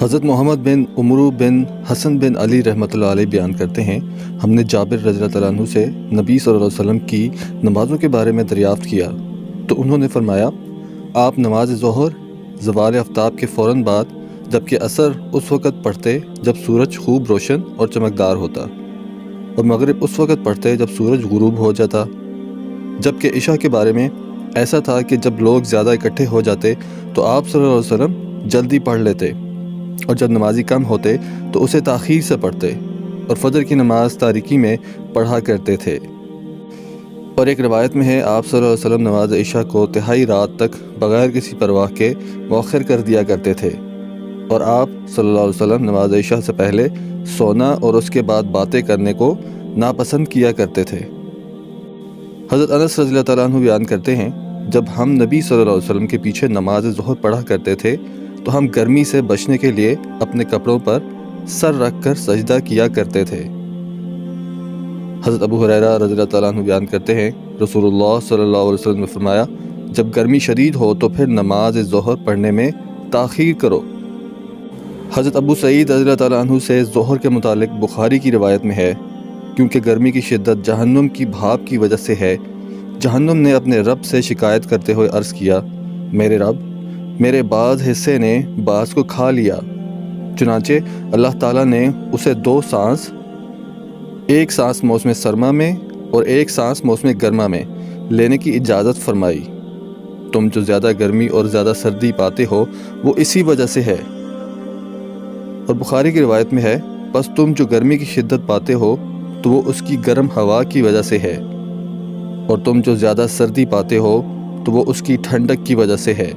حضرت محمد بن عمرو بن حسن بن علی رحمۃ اللہ علیہ بیان کرتے ہیں، ہم نے جابر رضی اللہ تعالیٰ عنہ سے نبی صلی اللہ علیہ وسلم کی نمازوں کے بارے میں دریافت کیا تو انہوں نے فرمایا، آپ نماز ظہر زوال آفتاب کے فوراً بعد، جبکہ عصر اس وقت پڑھتے جب سورج خوب روشن اور چمکدار ہوتا، اور مغرب اس وقت پڑھتے جب سورج غروب ہو جاتا، جبکہ عشاء کے بارے میں ایسا تھا کہ جب لوگ زیادہ اکٹھے ہو جاتے تو آپ صلی اللہ علیہ وسلم جلدی پڑھ لیتے، اور جب نمازی کم ہوتے تو اسے تاخیر سے پڑھتے، اور فجر کی نماز تاریکی میں پڑھا کرتے تھے۔ اور ایک روایت میں ہے، آپ صلی اللہ علیہ وسلم نماز عشاء کو تہائی رات تک بغیر کسی پرواہ کے مؤخر کر دیا کرتے تھے، اور آپ صلی اللہ علیہ وسلم نماز عشاء سے پہلے سونا اور اس کے بعد باتیں کرنے کو ناپسند کیا کرتے تھے۔ حضرت انس رضی اللہ تعالیٰ عنہ بیان کرتے ہیں، جب ہم نبی صلی اللہ علیہ وسلم کے پیچھے نماز ظہر پڑھا کرتے تھے تو ہم گرمی سے بچنے کے لیے اپنے کپڑوں پر سر رکھ کر سجدہ کیا کرتے تھے۔ حضرت ابو ہریرہ رضی اللہ تعالیٰ عنہ بیان کرتے ہیں، رسول اللہ صلی اللہ علیہ وسلم نے فرمایا، جب گرمی شدید ہو تو پھر نماز ظہر پڑھنے میں تاخیر کرو۔ حضرت ابو سعید رضی اللہ تعالیٰ عنہ سے ظہر کے متعلق بخاری کی روایت میں ہے، کیونکہ گرمی کی شدت جہنم کی بھاپ کی وجہ سے ہے، جہنم نے اپنے رب سے شکایت کرتے ہوئے عرض کیا، میرے رب، میرے بعض حصے نے بعض کو کھا لیا۔ چنانچہ اللہ تعالیٰ نے اسے دو سانس، ایک سانس موسم سرما میں اور ایک سانس موسم گرما میں لینے کی اجازت فرمائی۔ تم جو زیادہ گرمی اور زیادہ سردی پاتے ہو وہ اسی وجہ سے ہے۔ اور بخاری کی روایت میں ہے، بس تم جو گرمی کی شدت پاتے ہو تو وہ اس کی گرم ہوا کی وجہ سے ہے، اور تم جو زیادہ سردی پاتے ہو تو وہ اس کی ٹھنڈک کی وجہ سے ہے۔